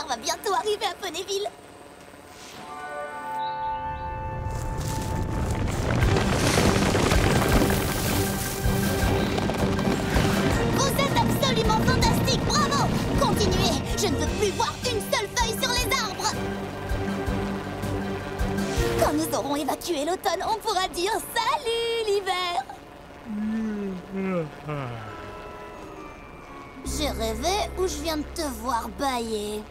l'hiver va bientôt arriver à Ponyville. Vous êtes absolument fantastique, bravo! Continuez, je ne veux plus voir une seule feuille sur les arbres. Quand nous aurons évacué l'automne, on pourra dire salut l'hiver. J'ai rêvé ou je viens de te voir bâiller?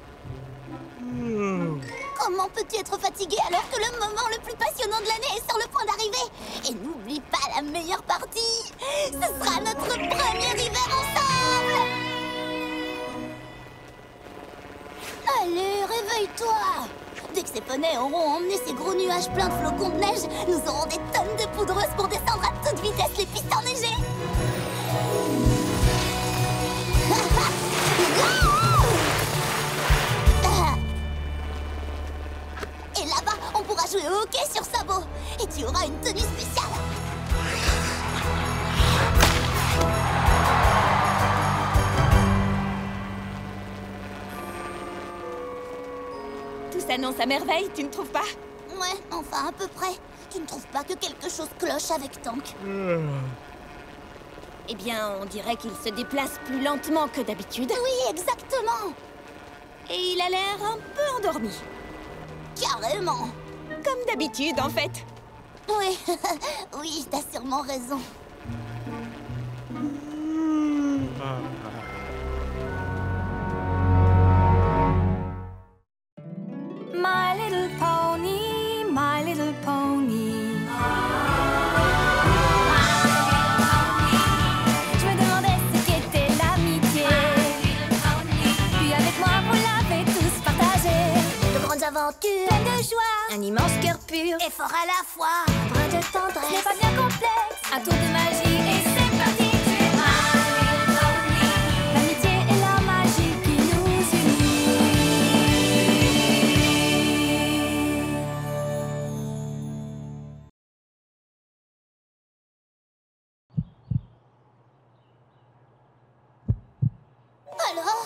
Comment peux-tu être fatigué alors que le moment le plus passionnant de l'année est sur le point d'arriver? Et n'oublie pas la meilleure partie, ce sera notre premier hiver ensemble. Allez, réveille-toi. Dès que ces poneys auront emmené ces gros nuages pleins de flocons de neige, nous aurons des tonnes de poudreuse pour descendre à toute vitesse les pistes enneigées. Et là-bas, on pourra jouer au hockey sur sabot. Et tu auras une tenue spéciale. Tout s'annonce à merveille, tu ne trouves pas? Ouais, enfin à peu près. Tu ne trouves pas que quelque chose cloche avec Tank? Eh bien, on dirait qu'il se déplace plus lentement que d'habitude. Oui, exactement. Et il a l'air un peu endormi. Carrément. Comme d'habitude, en fait. Oui, oui, t'as sûrement raison. My little pony, my little pony. Je me demandais ce qu'était l'amitié. Puis avec moi, vous l'avez tous partagé. De grandes aventures, Plein de joie, Un immense cœur pur. et fort à la fois. Un brin de ce tendresse. n'est pas bien complexe. Un tour de magie et c'est parti. Tu es my little pony. L'amitié et la magie qui nous unit. Alors?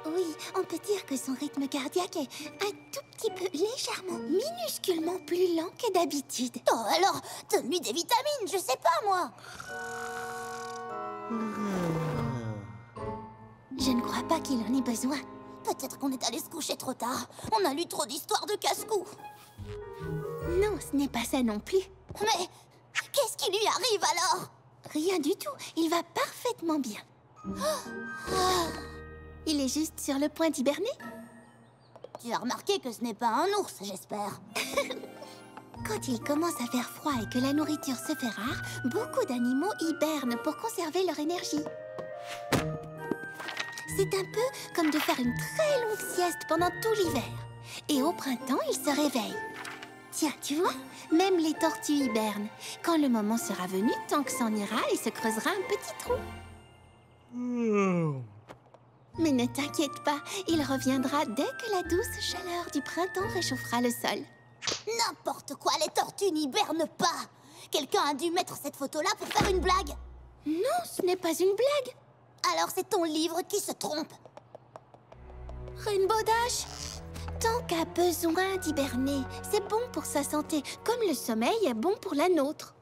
Oui, on peut dire que son rythme cardiaque est un tout petit peu légèrement, minusculement plus lent que d'habitude. Oh alors, donne-lui des vitamines, je sais pas moi. Je ne crois pas qu'il en ait besoin. Peut-être qu'on est allé se coucher trop tard. On a lu trop d'histoires de casse-cou. Non, ce n'est pas ça non plus. Mais qu'est-ce qui lui arrive alors? Rien du tout, il va parfaitement bien. Il est juste sur le point d'hiberner. Tu as remarqué que ce n'est pas un ours, j'espère. Quand il commence à faire froid et que la nourriture se fait rare, beaucoup d'animaux hibernent pour conserver leur énergie. C'est un peu comme de faire une très longue sieste pendant tout l'hiver. Et au printemps, ils se réveillent. Tiens, tu vois, même les tortues hibernent. Quand le moment sera venu, Tank s'en ira et se creusera un petit trou. Mais ne t'inquiète pas, il reviendra dès que la douce chaleur du printemps réchauffera le sol. N'importe quoi, les tortues n'hibernent pas. Quelqu'un a dû mettre cette photo-là pour faire une blague. Non, ce n'est pas une blague. Alors c'est ton livre qui se trompe. Rainbow Dash, Tank a besoin d'hiberner. C'est bon pour sa santé, comme le sommeil est bon pour la nôtre.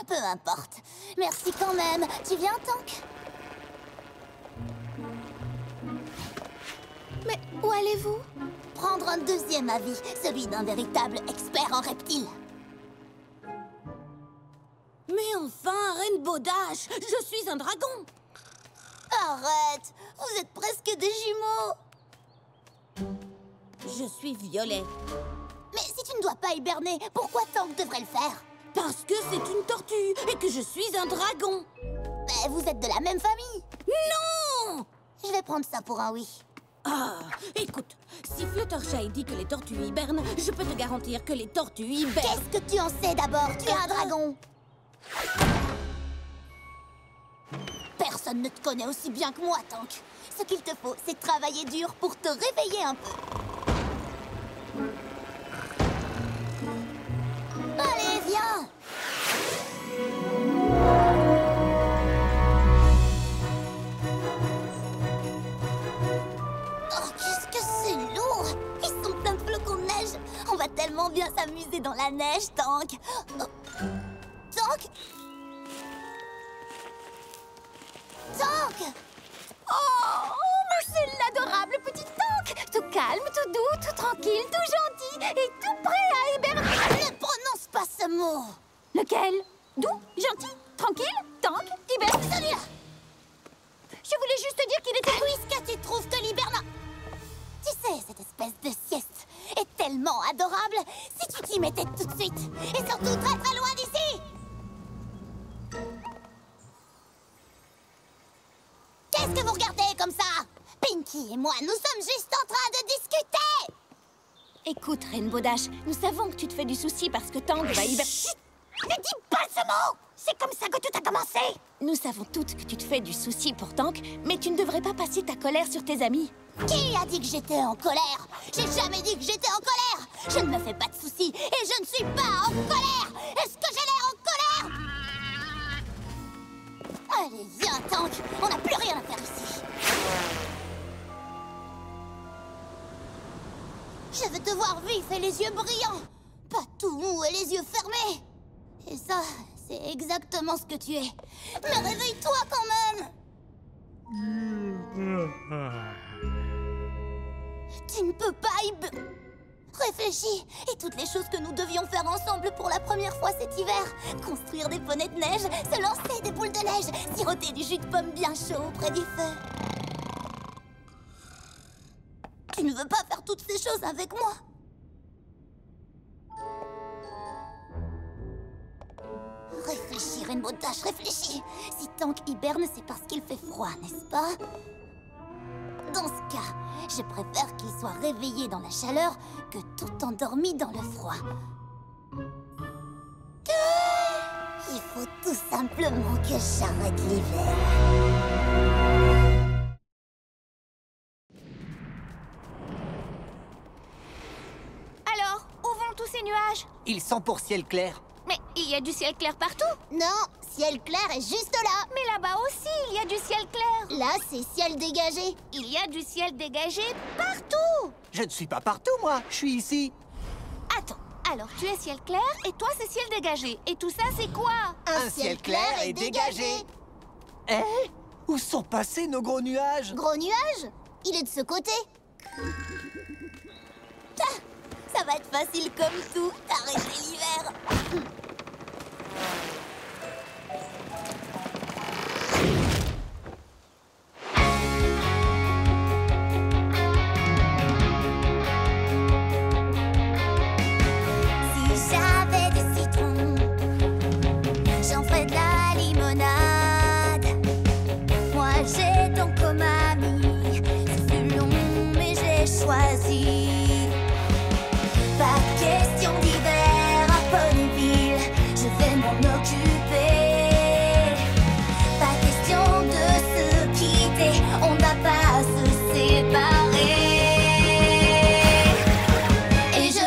Peu importe. Merci quand même. Tu viens, Tank? Mais où allez-vous? Prendre un deuxième avis, celui d'un véritable expert en reptiles. Mais enfin, Rainbow Dash, je suis un dragon. Arrête! Vous êtes presque des jumeaux. Je suis violet. Mais si tu ne dois pas hiberner, pourquoi Tank devrait le faire? Parce que c'est une tortue et que je suis un dragon. Mais vous êtes de la même famille. Non! Je vais prendre ça pour un oui. Ah, écoute, si Fluttershy dit que les tortues hibernent, je peux te garantir que les tortues hibernent. Qu'est-ce que tu en sais d'abord? Tu es un dragon. Personne ne te connaît aussi bien que moi, Tank. Ce qu'il te faut, c'est travailler dur pour te réveiller un peu. Allez, viens! Oh, qu'est-ce s'amuser dans la neige, Tank. Oh. Tank? Tank! Oh, mais c'est l'adorable petit Tank! Tout calme, tout doux, tout tranquille, tout gentil et tout prêt à hiberner. Ne prononce pas ce mot! Lequel? Doux, gentil, tranquille, Tank, hiberne. Celui-là! Je voulais juste te dire qu'il était... Puisque tu trouves que l'hibernat... Tu sais, cette espèce de sieste est tellement adorable si tu t'y mettais tout de suite. Et surtout très très loin d'ici! Qu'est-ce que vous regardez comme ça? Pinky et moi, nous sommes juste en train de discuter! Écoute, Rainbow Dash, nous savons que tu te fais du souci parce que Tank va hiberner... Chut! Ne dis pas ce mot! C'est comme ça que tout a commencé! Nous savons toutes que tu te fais du souci pour Tank, mais tu ne devrais pas passer ta colère sur tes amis. Qui a dit que j'étais en colère? J'ai jamais dit que j'étais en colère! Je ne me fais pas de soucis et je ne suis pas en colère! Est-ce que j'ai l'air en colère? Allez, viens, Tank! On n'a plus rien à faire ici! Je veux te voir vif et les yeux brillants! Pas tout mou et les yeux fermés! Et ça, c'est exactement ce que tu es! Mais réveille-toi quand même! Tu ne peux pas Réfléchis! Et toutes les choses que nous devions faire ensemble pour la première fois cet hiver! Construire des poneys de neige, se lancer des boules de neige, siroter du jus de pomme bien chaud près du feu. Tu ne veux pas faire toutes ces choses avec moi? Réfléchis, Rainbow Dash, réfléchis! Si Tank hiberne, c'est parce qu'il fait froid, n'est-ce pas? Dans ce cas, je préfère qu'il soit réveillé dans la chaleur que tout endormi dans le froid. Il faut tout simplement que j'arrête l'hiver. Alors, où vont tous ces nuages? Ils sont pour ciel clair. Mais il y a du ciel clair partout. Non, ciel clair est juste là. Mais là-bas aussi, il y a du ciel clair. Là, c'est ciel dégagé. Il y a du ciel dégagé partout. Je ne suis pas partout, moi. Je suis ici. Attends, alors tu es ciel clair et toi c'est ciel dégagé. Et tout ça c'est quoi? Un ciel clair et dégagé. Eh? Où sont passés nos gros nuages? Gros nuage? Il est de ce côté. Ah, ça va être facile comme tout, d'arrêter l'hiver. Si j'avais des citrons, j'en ferais de la limonade. Moi j'ai ton comme ami, c'est plus long mais j'ai choisi. Pas question d'hiver à Ponyville, je vais m'en occuper. Pas question de se quitter, on n'a pas à se séparer. Et je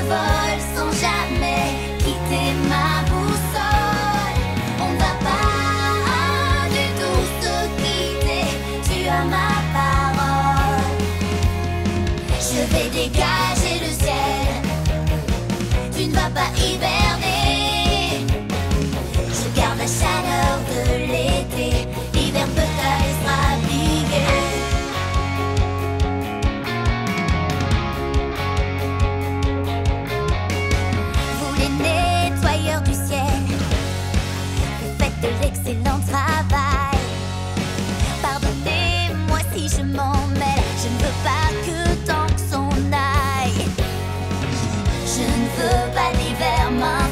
vole sans jamais quitter ma boussole. On ne va pas du tout se quitter, tu as ma parole. Je vais dégager le ciel, tu ne vas pas hiberner. Je garde la chaleur de l'été, l'hiver peut aller se rabiguer. Vous les nettoyeurs du ciel, vous faites de l'excellent travail. Pardonnez-moi si je m'en mêle, je ne veux pas que Tank s'en aille. Je ne veux pas d'hiver maintenant.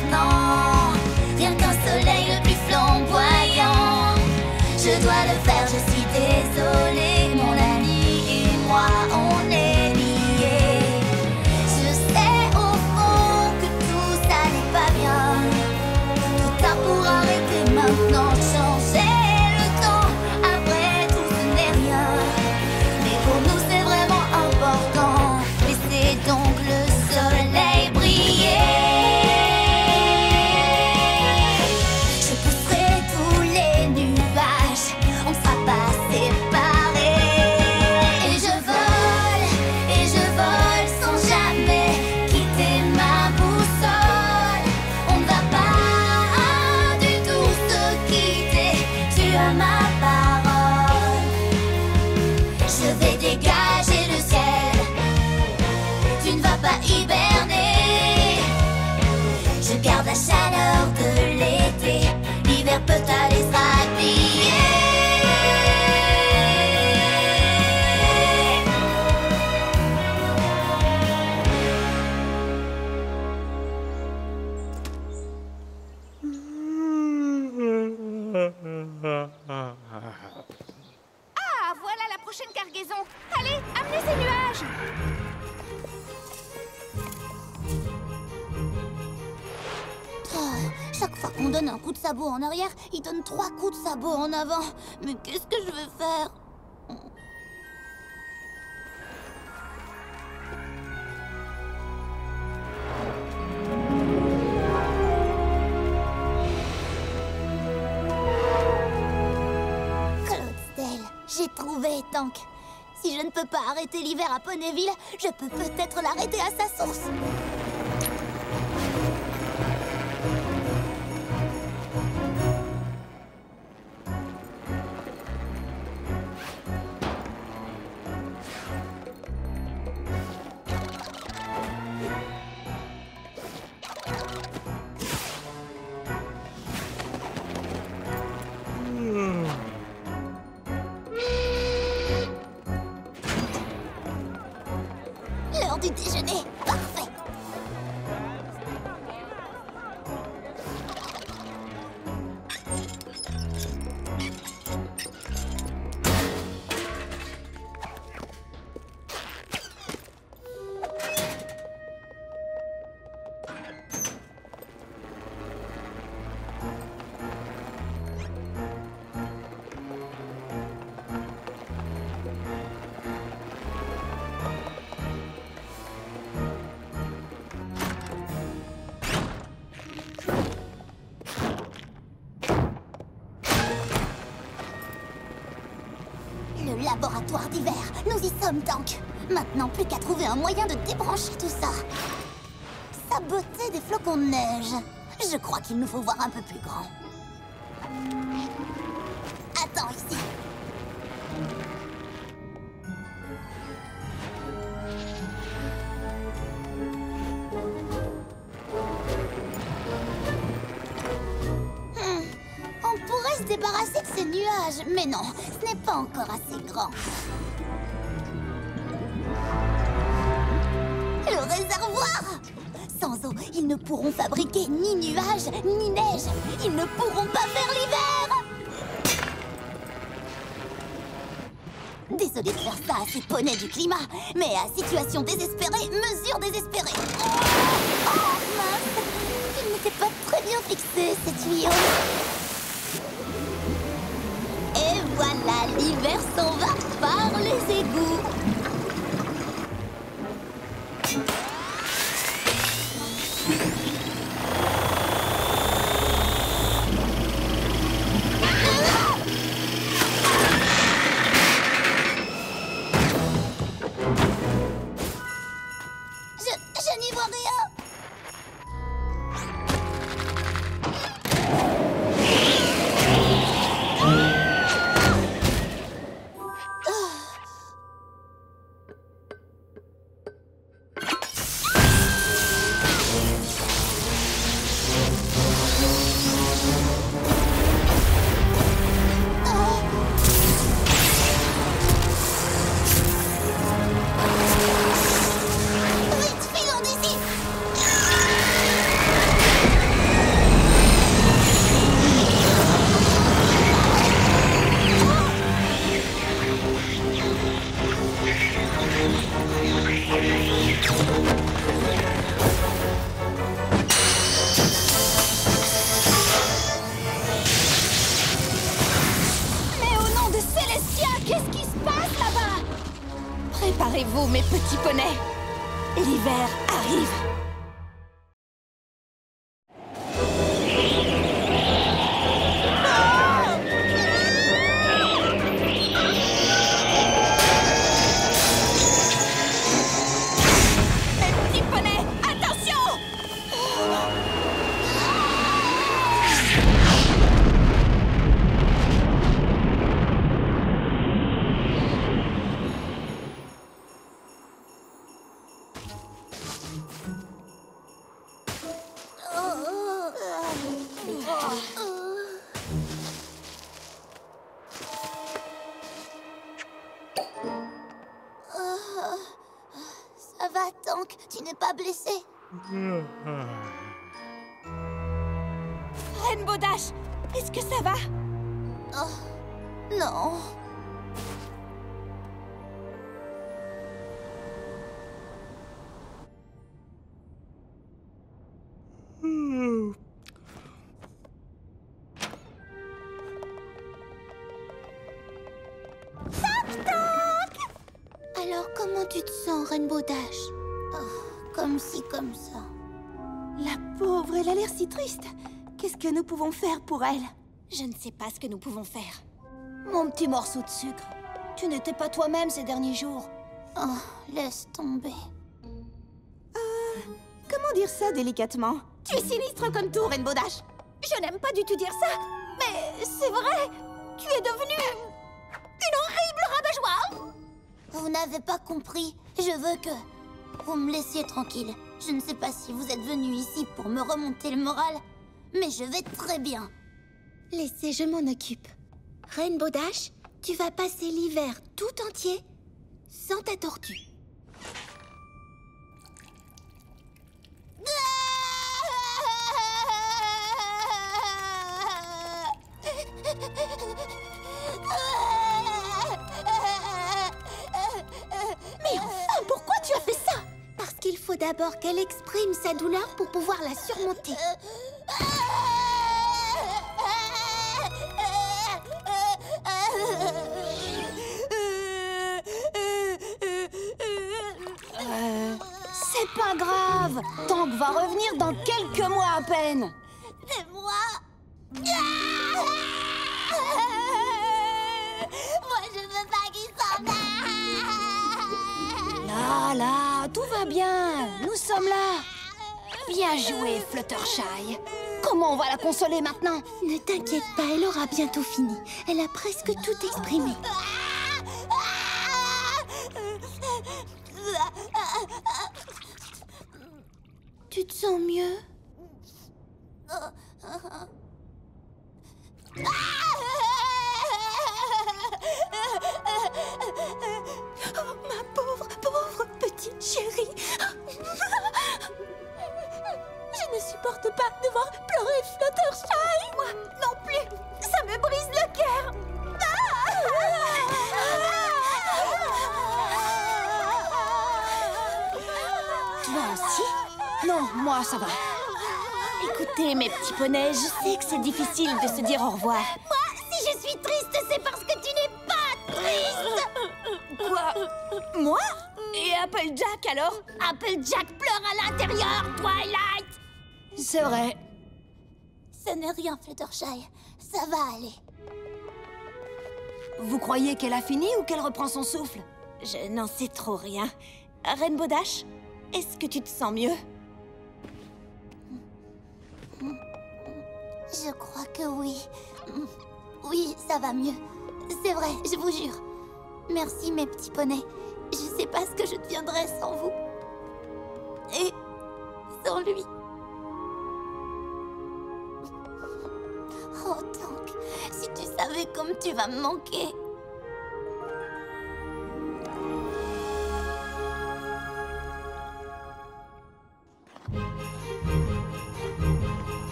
donne un coup de sabot en arrière, il donne 3 coups de sabot en avant. Mais qu'est-ce que je vais faire? Clodsdale, j'ai trouvé Tank. Si je ne peux pas arrêter l'hiver à Ponyville, je peux peut-être l'arrêter à sa source. L'heure du déjeuner, parfait. Le laboratoire d'hiver, nous y sommes, Tank. Maintenant, plus qu'à trouver un moyen de débrancher tout ça. Saboter des flocons de neige. Je crois qu'il nous faut voir un peu plus grand. Attends ici. On pourrait se débarrasser de ces nuages, mais non, ce n'est pas encore assez grand. Le réservoir! Sans eau, ils ne pourront fabriquer ni nuages, ni neige. Ils ne pourront pas faire l'hiver! Désolé de faire ça à ces poneys du climat, mais à situation désespérée, mesure désespérée. Oh mince! Il n'était pas très bien fixé, ces tuyaux. Et voilà, l'hiver s'en va par les égouts. Je n'y vois rien. Vite, filons d'ici. Mais au nom de Célestia, qu'est-ce qui se passe là-bas? Préparez-vous, mes petits poneys. L'hiver arrive. Mes petits poneys, attention! Ça va, Tank? Tu n'es pas blessé? Rainbow Dash, est-ce que ça va? Oh, non. Comment tu te sens, Rainbow Dash? Comme ci, comme ça. La pauvre, elle a l'air si triste. Qu'est-ce que nous pouvons faire pour elle? Je ne sais pas ce que nous pouvons faire. Mon petit morceau de sucre, tu n'étais pas toi-même ces derniers jours. Oh, laisse tomber. Comment dire ça délicatement? Tu es sinistre comme tout, Rainbow Dash. Je n'aime pas du tout dire ça, mais c'est vrai. Tu es devenue une horrible rabat-joie. Vous n'avez pas compris. Je veux que vous me laissiez tranquille. Je ne sais pas si vous êtes venu ici pour me remonter le moral, mais je vais très bien. Laissez, je m'en occupe. Rainbow Dash, tu vas passer l'hiver tout entier sans ta tortue. Mais enfin, pourquoi tu as fait ça? Parce qu'il faut d'abord qu'elle exprime sa douleur pour pouvoir la surmonter. C'est pas grave. Tank va revenir dans quelques mois à peine. C'est moi. Moi, je veux pas qu'il s'en aille. Là, tout va bien. Nous sommes là. Bien joué, Fluttershy. Comment on va la consoler maintenant? Ne t'inquiète pas, elle aura bientôt fini. Elle a presque tout exprimé. Tu te sens mieux? Oh, ma pauvre petite chérie. Je ne supporte pas de voir pleurer Fluttershy. Moi non plus. Ça me brise le cœur. Toi aussi? Non, moi ça va. Écoutez, mes petits poneys, je sais que c'est difficile de se dire au revoir. Moi, si je suis triste, c'est parce que tu n'es pas triste. Quoi? Moi? Et Applejack alors? Applejack pleure à l'intérieur, Twilight. C'est vrai. Ce n'est rien, Fluttershy. Ça va aller. Vous croyez qu'elle a fini ou qu'elle reprend son souffle? Je n'en sais trop rien. Rainbow Dash, est-ce que tu te sens mieux? Je crois que oui. Oui, ça va mieux. C'est vrai, je vous jure. Merci, mes petits poneys. Je sais pas ce que je deviendrais sans vous. Et sans lui. Oh, Tank, si tu savais comme tu vas me manquer.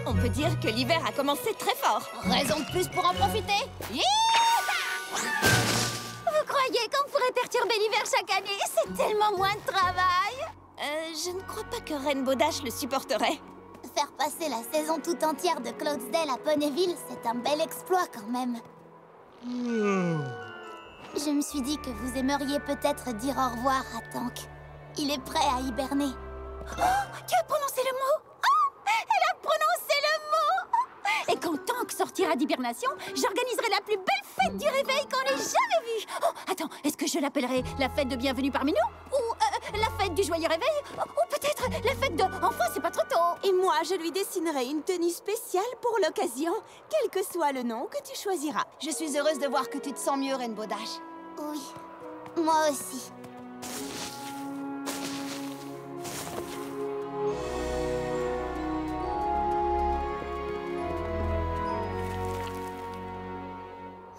On peut dire que l'hiver a commencé très fort. Raison de plus pour en profiter. Vous croyez qu'on pourrait perturber l'hiver chaque année? C'est tellement moins de travail. Je ne crois pas que Rainbow Dash le supporterait. Faire passer la saison tout entière de Cloudsdale à Ponyville, c'est un bel exploit quand même. Je me suis dit que vous aimeriez peut-être dire au revoir à Tank. Il est prêt à hiberner. Oh, tu as prononcé le mot! Oh, elle a prononcé le mot! Et quand Tank sortira d'hibernation, j'organiserai la plus belle fête du réveil qu'on ait jamais vue! Oh, attends, est-ce que je l'appellerai la fête de bienvenue parmi nous? Ou la fête du joyeux réveil? Ou peut-être la fête de enfin c'est pas trop tôt? Et moi, je lui dessinerai une tenue spéciale pour l'occasion, quel que soit le nom que tu choisiras. Je suis heureuse de voir que tu te sens mieux, Rainbow Dash. Oui, moi aussi.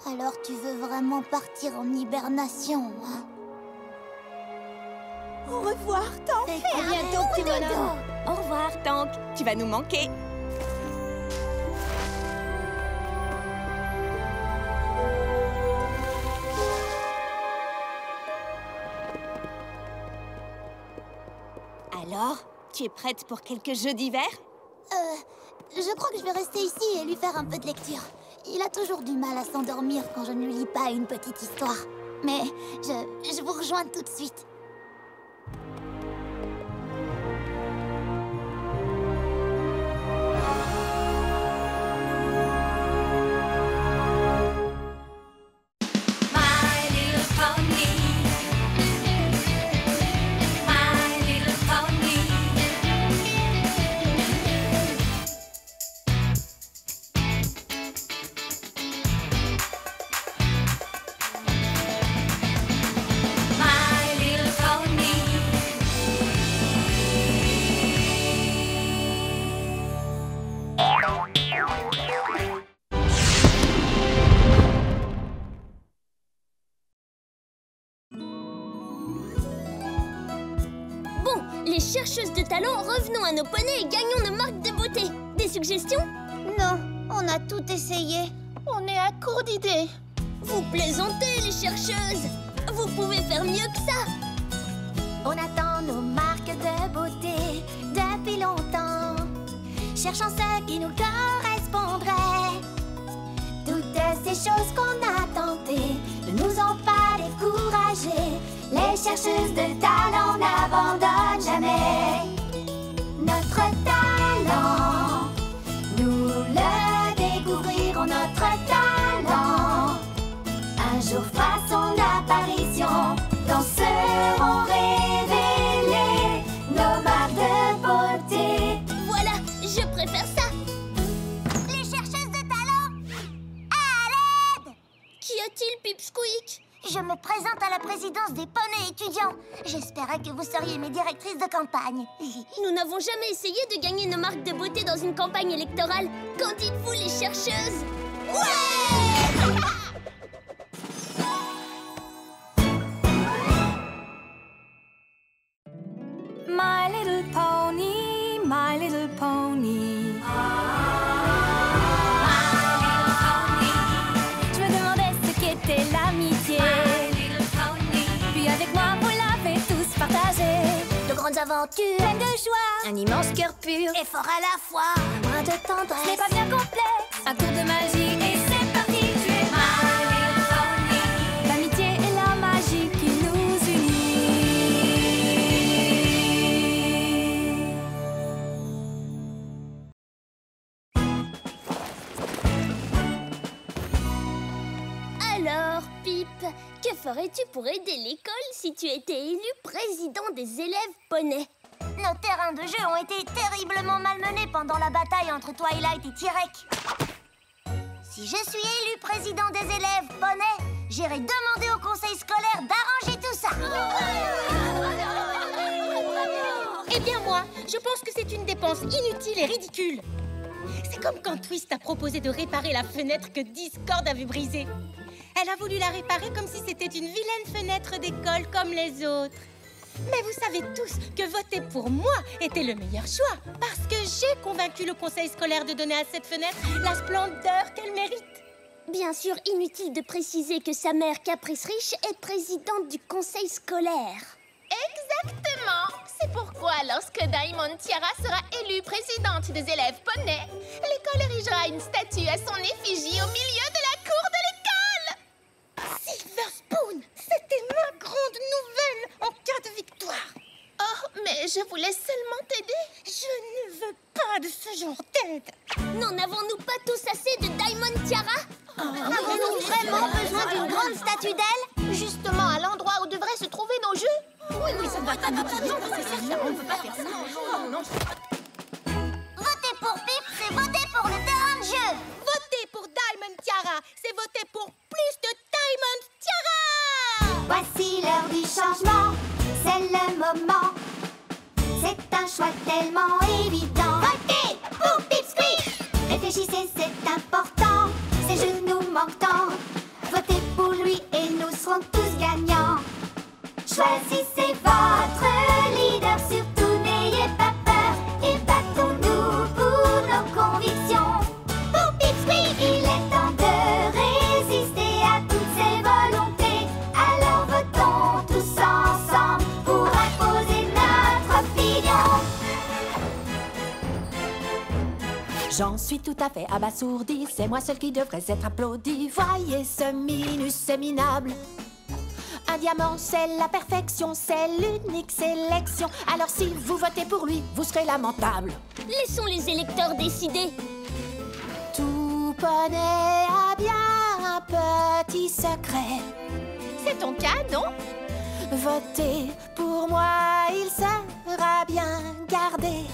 Alors tu veux vraiment partir en hibernation, hein? Au revoir, Tank. À bientôt, petit bonhomme. Au revoir, Tank. Tu vas nous manquer. Alors, Tu es prête pour quelques jeux d'hiver? Je crois que je vais rester ici et lui faire un peu de lecture. Il a toujours du mal à s'endormir quand je ne lui lis pas une petite histoire. Mais je vous rejoins tout de suite. My little pony. My little pony. My little pony. Bon, les chercheuses de talent, revenons à nos poneys et gagnons nos marques de beauté. Des suggestions? Non, on a tout essayé. On est à court d'idées. Vous plaisantez, les chercheuses! Vous pouvez faire mieux que ça! On attend nos marques de beauté depuis longtemps, cherchant ce qui nous correspondrait. Toutes ces choses qu'on a tentées ne nous ont pas découragés. Les chercheuses de talent n'abandonnent jamais. Notre talent, nous le découvrirons, notre talent. Un jour fera son apparition, quand seront révélées nos marques de beauté. Voilà, je préfère ça! Les chercheuses de talent, à l'aide! Qu'y a-t-il, Pipsqueak? Je me présente à la présidence des poneys étudiants. J'espérais que vous seriez mes directrices de campagne. Nous n'avons jamais essayé de gagner nos marques de beauté dans une campagne électorale. Qu'en dites-vous, les chercheuses? Ouais! My little pony, my little pony. Je me demandais ce qu'était l'amitié. Puis avec moi, vous l'avez tous partagé. De grandes aventures, Pleine de joie, un immense cœur pur, et fort à la fois. plein de Ce tendresse. n'est pas bien complexe, un tour de magie et c'est parti. Tu es my little pony. L'amitié et la magie qui nous unit. Alors, Pip, que ferais-tu pour aider l'école si tu étais élu président des élèves poneys? Nos terrains de jeu ont été terriblement malmenés pendant la bataille entre Twilight et Tirek. Si je suis élu président des élèves poneys, j'irai demander au conseil scolaire d'arranger tout ça. Eh bien moi, je pense que c'est une dépense inutile et ridicule. C'est comme quand Twist a proposé de réparer la fenêtre que Discord avait brisée. Elle a voulu la réparer comme si c'était une vilaine fenêtre d'école comme les autres. Mais vous savez tous que voter pour moi était le meilleur choix, parce que j'ai convaincu le conseil scolaire de donner à cette fenêtre la splendeur qu'elle mérite. Bien sûr, inutile de préciser que sa mère Caprice Riche est présidente du conseil scolaire. Exactement! C'est pourquoi lorsque Diamond Tiara sera élue présidente des élèves poneys, l'école érigera une statue à son effigie au milieu de la cour de l'école! Silver Spoon, c'était ma grande nouvelle en cas de victoire. Oh, mais je voulais seulement t'aider. Je ne veux pas de ce genre d'aide. N'en avons-nous pas tous assez de Diamond Tiara? Avons-nous vraiment besoin d'une grande statue d'elle? Justement à l'endroit où devraient se trouver nos jeux? Oui, ça doit être inutile. Non, c'est certain, on ne peut pas faire ça. Non. Voter pour Pip, c'est voter pour le terrain de jeu. Voter pour Diamond Tiara, c'est voter pour plus de Diamond Tiara. Voici l'heure du changement, c'est le moment. C'est un choix tellement évident. Votez pour Pipsqueak. Réfléchissez, c'est important. Ces jeux nous manquent tant. Votez pour lui et nous serons tous gagnants. Choisissez votre leader, surtout n'ayez pas peur. Et battons-nous pour nos convictions. Pour Pipsqueak, il est temps de résister à toutes ces volontés. Alors votons tous ensemble pour imposer notre opinion. J'en suis tout à fait abasourdi, c'est moi seul qui devrais être applaudi. Voyez ce Minus, c'est minable. Un diamant, c'est la perfection, c'est l'unique sélection. Alors si vous votez pour lui, vous serez lamentable. Laissons les électeurs décider. Tout poney a bien un petit secret. C'est ton cas, non? Votez pour moi, il sera bien gardé.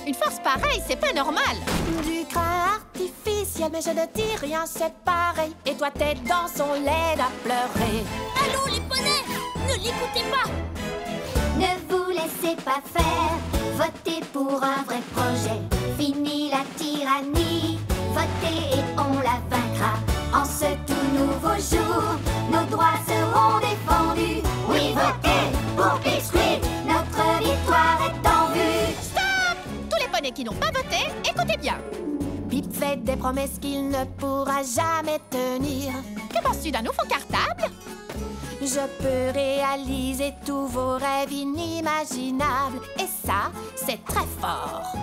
Une force pareille, c'est pas normal. Du crin artificiel, mais je ne dis rien, c'est pareil. Et toi, tes dents sont laides à pleurer. Allons les poneys, ne l'écoutez pas. Ne vous laissez pas faire, votez pour un vrai projet. Fini la tyrannie, votez et on la vaincra. En ce tout nouveau jour, nos droits seront défendus. Oui, votez pour Pip Squeak, notre victoire est en vue. Stop! Tous les poneys qui n'ont pas voté, écoutez bien. Pip fait des promesses qu'il ne pourra jamais tenir. Que penses-tu d'un nouveau cartable? Je peux réaliser tous vos rêves inimaginables. Et ça, c'est très fort.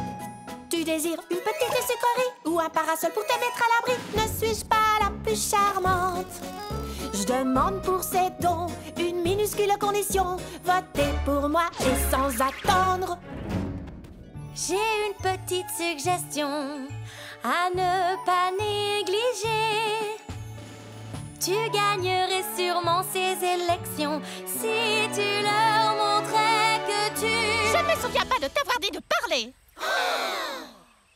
Tu désires une petite sucrerie ou un parasol pour te mettre à l'abri? Ne suis-je pas la plus charmante? Je demande pour ces dons une minuscule condition. Votez pour moi et sans attendre. J'ai une petite suggestion à ne pas négliger. Tu gagnerais sûrement ces élections si tu leur montrais que tu... Je ne me souviens pas de t'avoir dit de parler.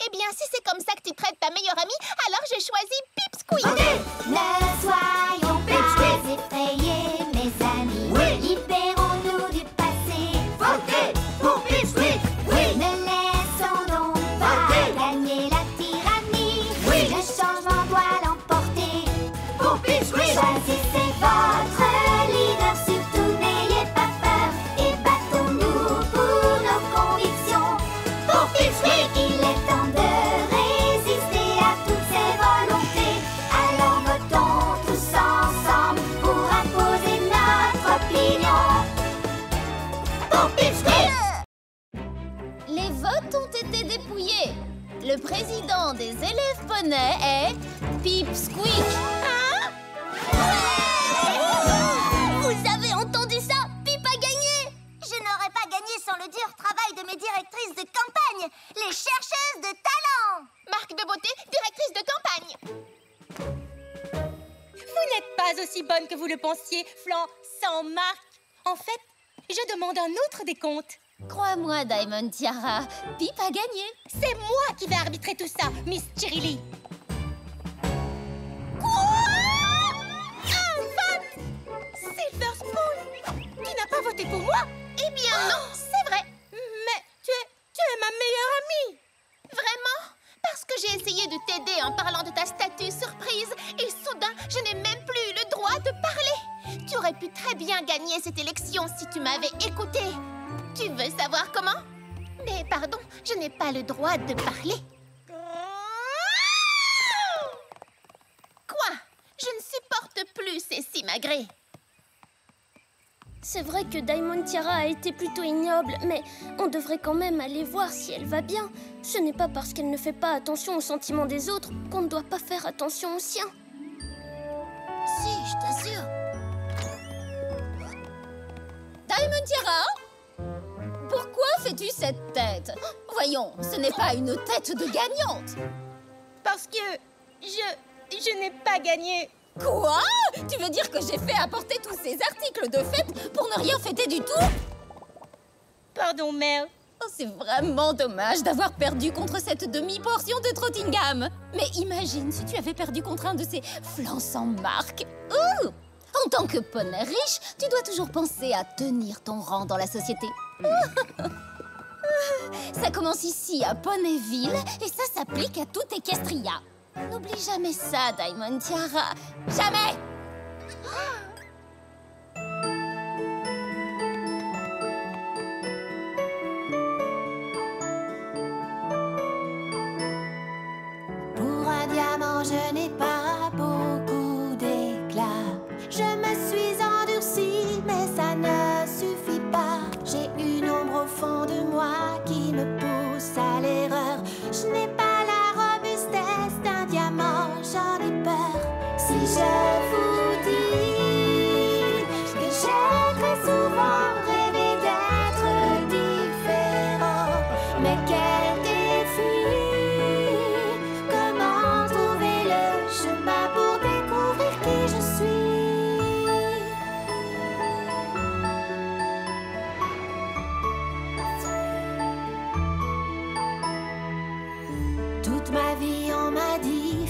Eh bien, si c'est comme ça que tu traites ta meilleure amie, alors j'ai choisi Pip Squeak. Ne soyons pas effrayés, mes amis. Oui. Libérons-nous du passé. Votez pour Pip Squeak. Oui. Ne laissons donc pas gagner la tyrannie. Oui. Le changement doit l'emporter. Pour Pip Squeak. Choisissez votre leader, surtout n'ayez pas peur. Et battons-nous pour nos convictions. Pour Pip Squeak. Il est temps de résister à toutes ces volontés. Alors votons tous ensemble pour imposer notre opinion. Pour Pip Squeak. Les votes ont été dépouillés. Le président des élèves poneys est Pip Squeak. Hein? Vous avez entendu ça? Pip a gagné. Je n'aurais pas gagné sans le dur travail de mes directrices de campagne, les chercheuses de talent. Marque de beauté, directrice de campagne. Vous n'êtes pas aussi bonne que vous le pensiez, Flan, sans marque. En fait, je demande un autre décompte. Crois-moi, Diamond Tiara, Pip a gagné. C'est moi qui vais arbitrer tout ça, Miss Chirili. Silver Spoon, tu n'as pas voté pour moi? Eh bien non, c'est vrai. Mais tu es ma meilleure amie. Vraiment? Parce que j'ai essayé de t'aider en parlant de ta statue surprise et soudain, je n'ai même plus eu le droit de parler. Tu aurais pu très bien gagner cette élection si tu m'avais écouté. Tu veux savoir comment? Mais pardon, je n'ai pas le droit de parler. Quoi? Je ne supporte plus ces simagrées. C'est vrai que Diamond Tiara a été plutôt ignoble, mais on devrait quand même aller voir si elle va bien. Ce n'est pas parce qu'elle ne fait pas attention aux sentiments des autres qu'on ne doit pas faire attention aux siens. Si, je t'assure. Diamond Tiara, pourquoi fais-tu cette tête? Voyons, ce n'est pas une tête de gagnante. Parce que je n'ai pas gagné. Quoi? Tu veux dire que j'ai fait apporter tous ces articles de fête pour ne rien fêter du tout? Pardon, mère. Oh, c'est vraiment dommage d'avoir perdu contre cette demi-portion de Trottingham. Mais imagine si tu avais perdu contre un de ces flancs sans marque. Ouh! En tant que poney riche, tu dois toujours penser à tenir ton rang dans la société. Ça commence ici à Poneyville et ça s'applique à tout Equestria. N'oublie jamais ça, Diamond Tiara. Jamais! Pour un diamant, je n'ai pas beaucoup d'éclat. Je me suis endurcie, mais ça ne suffit pas. J'ai une ombre au fond de moi qui me pousse à l'erreur. Je n'ai pas la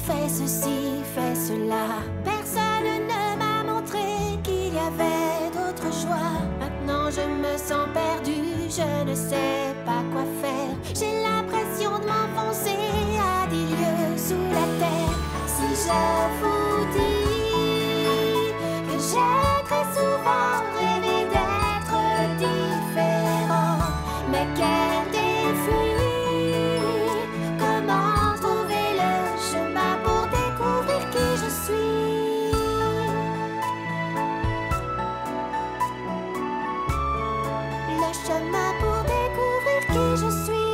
fais ceci, fais cela. Personne ne m'a montré qu'il y avait d'autres choix. Maintenant je me sens perdue, je ne sais pas quoi faire. J'ai l'impression de m'enfoncer à des lieux sous la terre. Si je vous dis que j'ai très souvent rêvé d'être différent, mais quel défi! Comment trouver le chemin pour découvrir qui je suis? Le chemin pour découvrir qui je suis.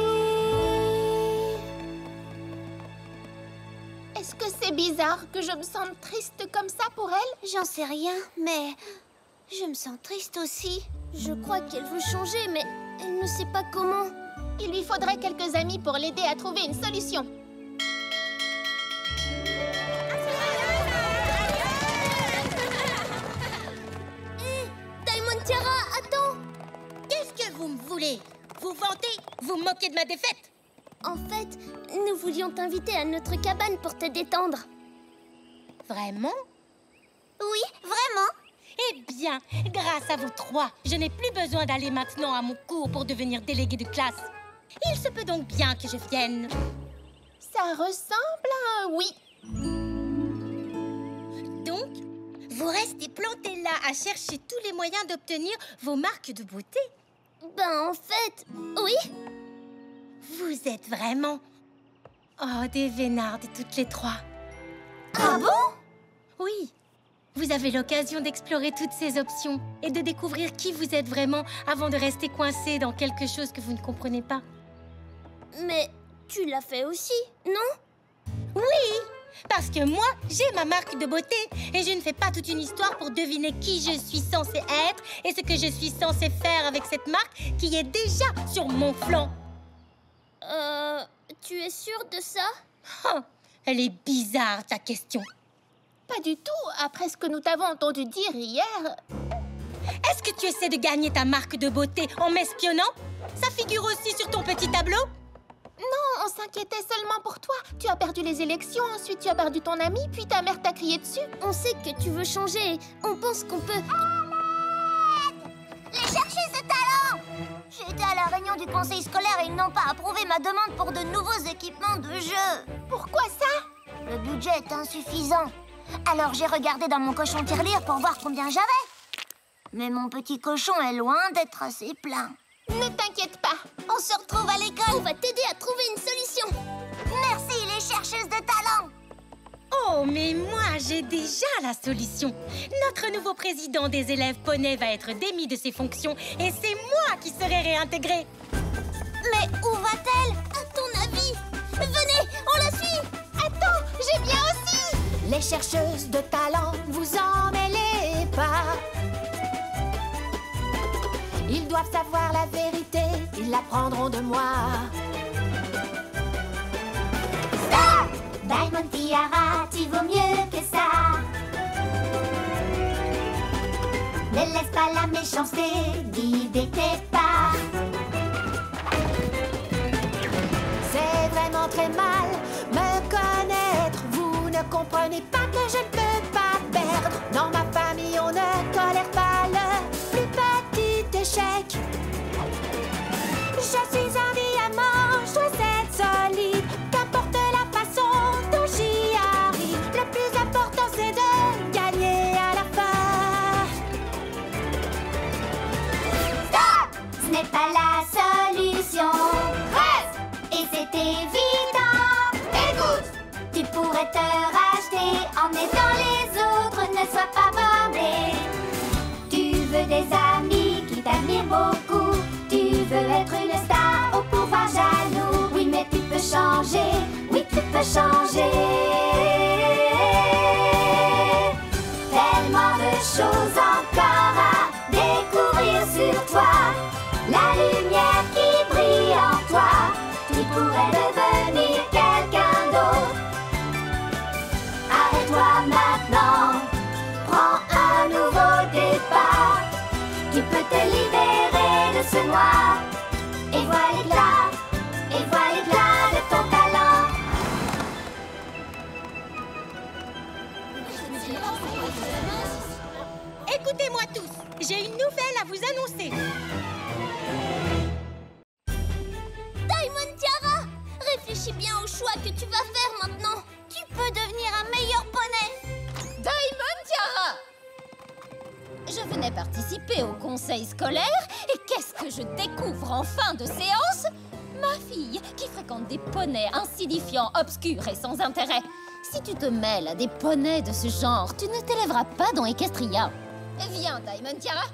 Est-ce que c'est bizarre que je me sente triste comme ça pour elle? J'en sais rien, mais je me sens triste aussi. Je crois qu'elle veut changer, mais elle ne sait pas comment. Il lui faudrait quelques amis pour l'aider à trouver une solution. Diamond Tiara, attends! Qu'est-ce que vous me voulez? Vous vantez? Vous moquez de ma défaite? En fait, nous voulions t'inviter à notre cabane pour te détendre. Vraiment? Oui, vraiment? Eh bien, grâce à vous trois, je n'ai plus besoin d'aller maintenant à mon cours pour devenir déléguée de classe. Il se peut donc bien que je vienne. Ça ressemble à un oui. Donc, vous restez plantés là à chercher tous les moyens d'obtenir vos marques de beauté? Ben, en fait, oui. Vous êtes vraiment... Oh, des vénardes toutes les trois. Ah bon? Oui. Vous avez l'occasion d'explorer toutes ces options et de découvrir qui vous êtes vraiment avant de rester coincé dans quelque chose que vous ne comprenez pas. Mais tu l'as fait aussi, non? Oui, parce que moi, j'ai ma marque de beauté et je ne fais pas toute une histoire pour deviner qui je suis censée être et ce que je suis censée faire avec cette marque qui est déjà sur mon flanc. Tu es sûre de ça? Oh, elle est bizarre, ta question. Pas du tout, après ce que nous t'avons entendu dire hier. Est-ce que tu essaies de gagner ta marque de beauté en m'espionnant? Ça figure aussi sur ton petit tableau? Non, on s'inquiétait seulement pour toi. Tu as perdu les élections, ensuite tu as perdu ton ami, puis ta mère t'a crié dessus. On sait que tu veux changer. On pense qu'on peut... Les chercheuses de talent! J'ai été à la réunion du conseil scolaire et ils n'ont pas approuvé ma demande pour de nouveaux équipements de jeu. Pourquoi ça? Le budget est insuffisant. Alors j'ai regardé dans mon cochon tirelire pour voir combien j'avais. Mais mon petit cochon est loin d'être assez plein. Ne t'inquiète pas. On se retrouve à l'école. On va t'aider à trouver une solution. Merci les chercheuses de talent. Oh, mais moi, j'ai déjà la solution. Notre nouveau président des élèves poneys va être démis de ses fonctions et c'est moi qui serai réintégrée. Mais où va-t-elle, à ton avis? Venez, on la suit. Attends, j'ai bien aussi. Les chercheuses de talent, vous en mêlez pas. Ils doivent savoir la vérité, ils l'apprendront de moi. Stop! Diamond Tiara, tu vaux mieux que ça. Ne laisse pas la méchanceté guider tes pas. C'est vraiment très mal me connaître. Vous ne comprenez pas que je ne peux pas perdre. Dans ma famille, on ne tolère pas le plus petit échec. Je suis un diamant, je dois être solide. Qu'importe la façon dont j'y arrive, le plus important c'est de gagner à la fin. Stop! Ce n'est pas la solution. Reste! Et c'est évident. Écoute! Tu pourrais te racheter en aidant les autres, ne sois pas borné. Tu veux des amis qui t'admirent beaucoup. Tu veux être une star au pouvoir jaloux. Oui, mais tu peux changer. Oui, tu peux changer. Tellement de choses encore à découvrir sur toi. La lumière qui brille en toi. Tu pourrais devenir quelqu'un d'autre. Arrête-toi maintenant. Prends un nouveau départ. Tu peux te libérer de ce noir. Et vois l'éclat de ton talent. Écoutez-moi tous, j'ai une nouvelle à vous annoncer. Diamond Tiara, réfléchis bien au choix que tu vas faire maintenant. Tu peux devenir un meilleur poney. Diamond Tiara! Je venais participer au conseil scolaire et qu'est-ce que je découvre en fin de séance? Ma fille qui fréquente des poneys insignifiants, obscurs et sans intérêt. Si tu te mêles à des poneys de ce genre, tu ne t'élèveras pas dans Equestria. Viens, Diamond Tiara.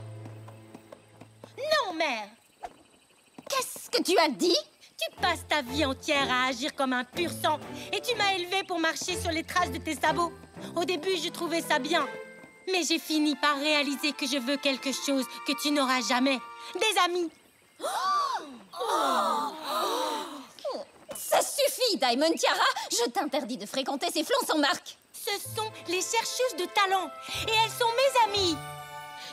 Non, mère. Qu'est-ce que tu as dit? Tu passes ta vie entière à agir comme un pur sang et tu m'as élevée pour marcher sur les traces de tes sabots. Au début, je trouvais ça bien. Mais j'ai fini par réaliser que je veux quelque chose que tu n'auras jamais. Des amis. Ça suffit, Diamond Tiara. Je t'interdis de fréquenter ces flancs sans marque. Ce sont les chercheuses de talent et elles sont mes amies.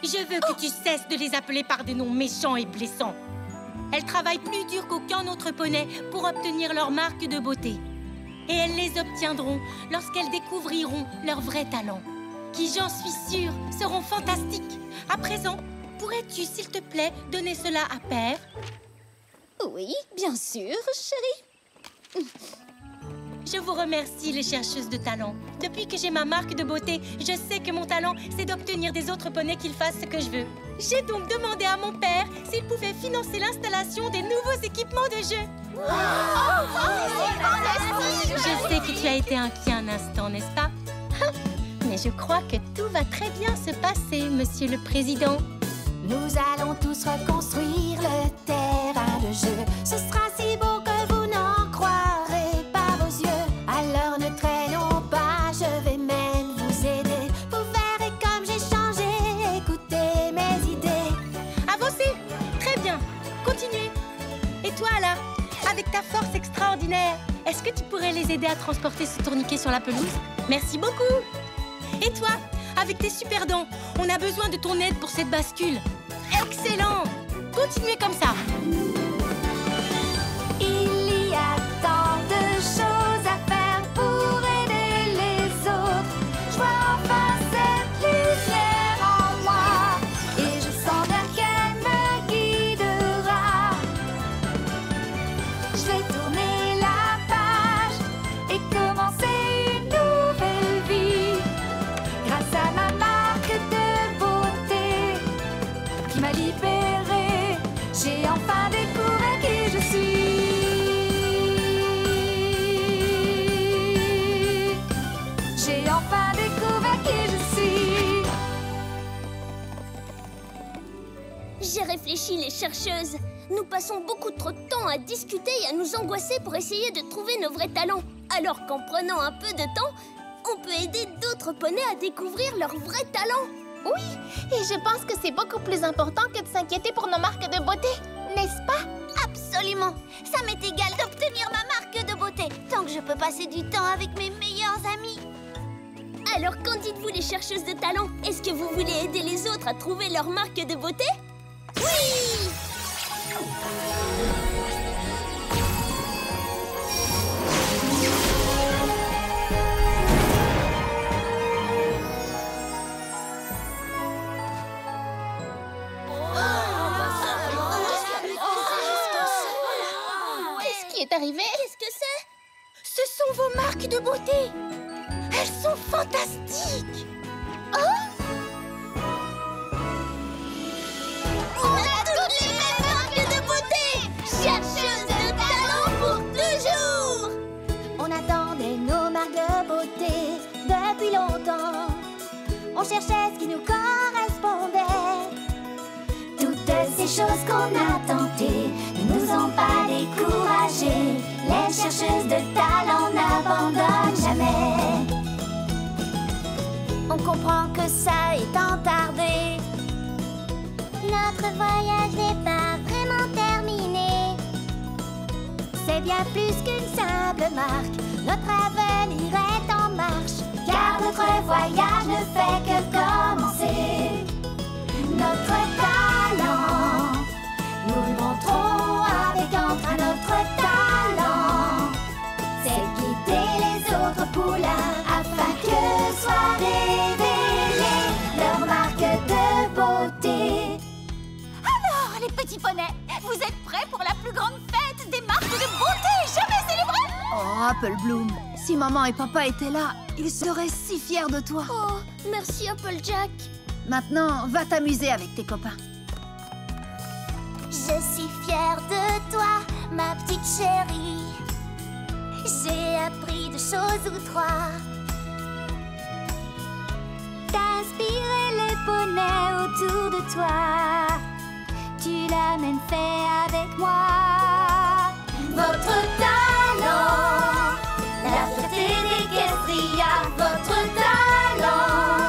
Je veux que tu cesses de les appeler par des noms méchants et blessants. Elles travaillent plus dur qu'aucun autre poney pour obtenir leur marque de beauté. Et elles les obtiendront lorsqu'elles découvriront leur vrai talent, qui, j'en suis sûre, seront fantastiques. À présent, pourrais-tu, s'il te plaît, donner cela à Père? Oui, bien sûr, chérie. Je vous remercie, les chercheuses de talent. Depuis que j'ai ma marque de beauté, je sais que mon talent, c'est d'obtenir des autres poneys qu'ils fassent ce que je veux. J'ai donc demandé à mon père s'il pouvait financer l'installation des nouveaux équipements de jeu. Je sais que tu as été inquiet un instant, n'est-ce pas? Mais je crois que tout va très bien se passer, Monsieur le Président. Nous allons tous reconstruire le terrain de jeu. Ce sera si beau que vous n'en croirez pas vos yeux. Alors ne traînons pas, je vais même vous aider. Vous verrez comme j'ai changé, écoutez mes idées. Avancez! Très bien! Continuez! Et toi, Ala, avec ta force extraordinaire, est-ce que tu pourrais les aider à transporter ce tourniquet sur la pelouse? Merci beaucoup! Et toi, avec tes super dents, on a besoin de ton aide pour cette bascule. Excellent! Continuez comme ça. Il y a tant de choses à faire pour aider les autres. Je vois enfin cette lumière en moi et je sens bien qu'elle me guidera. Je vais tourner la page et commencer une nouvelle vie grâce à ma marque de beauté qui m'a libérée. J'ai enfin découvert qui je suis. J'ai enfin découvert qui je suis. J'ai réfléchi, les chercheuses. Nous passons beaucoup trop de temps à discuter et à nous angoisser pour essayer de trouver nos vrais talents. Alors qu'en prenant un peu de temps, on peut aider d'autres poneys à découvrir leurs vrais talents. Oui, et je pense que c'est beaucoup plus important que de s'inquiéter pour nos marques de beauté, n'est-ce pas? Absolument. Ça m'est égal d'obtenir ma marque de beauté, tant que je peux passer du temps avec mes meilleurs amis. Alors, qu'en dites-vous, les chercheuses de talent? Est-ce que vous voulez aider les autres à trouver leur marque de beauté? Oui! Qu'est-ce qui est arrivé? Qu'est-ce que c'est? Ce sont vos marques de beauté. Elles sont fantastiques. On a toutes les mêmes marques de beauté! Chercheuses de talent pour toujours! On attendait nos marques de beauté depuis longtemps. On cherchait ce qui nous correspondait. Toutes ces choses qu'on a tentées ne nous ont pas découragés. Les chercheuses de talent n'abandonnent jamais. On comprend que ça est entardé. Notre voyage n'est pas vraiment terminé. C'est bien plus qu'une simple marque. Notre avenir est en marche, car notre voyage ne fait que commencer. Notre talent, nous le montrons avec entrain. Notre talent, c'est guider les autres poulains afin que soient réveillés. Apple Bloom, si maman et papa étaient là, ils seraient si fiers de toi. Oh, merci Applejack. Maintenant, va t'amuser avec tes copains. Je suis fière de toi, ma petite chérie. J'ai appris 2 choses ou 3. D'inspirer les poneys autour de toi. Tu l'as même fait avec moi. Votre talent, la fierté des Questria. Votre talent,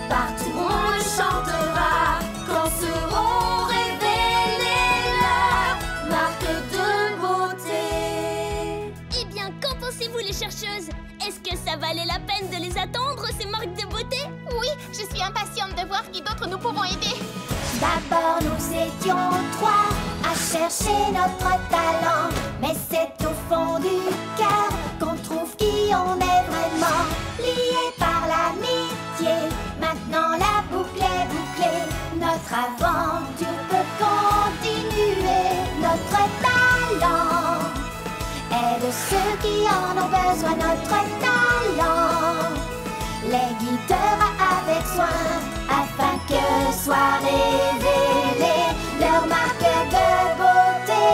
partout on le chantera. Quand seront révélées leurs marques de beauté. Eh bien, qu'en pensez-vous les chercheuses? Est-ce que ça valait la peine de les attendre, ces marques de beauté? Oui, je suis impatiente de voir qui d'autre nous pouvons aider. D'abord nous étions 3 à chercher notre talent. Mais c'est au fond du cœur qu'on trouve qui on est vraiment. Liés par l'amitié, maintenant la boucle est bouclée. Notre aventure peut continuer. Notre talent est de ceux qui en ont besoin. Notre talent les guidera avec soin, afin que soit révélée leur marque de beauté.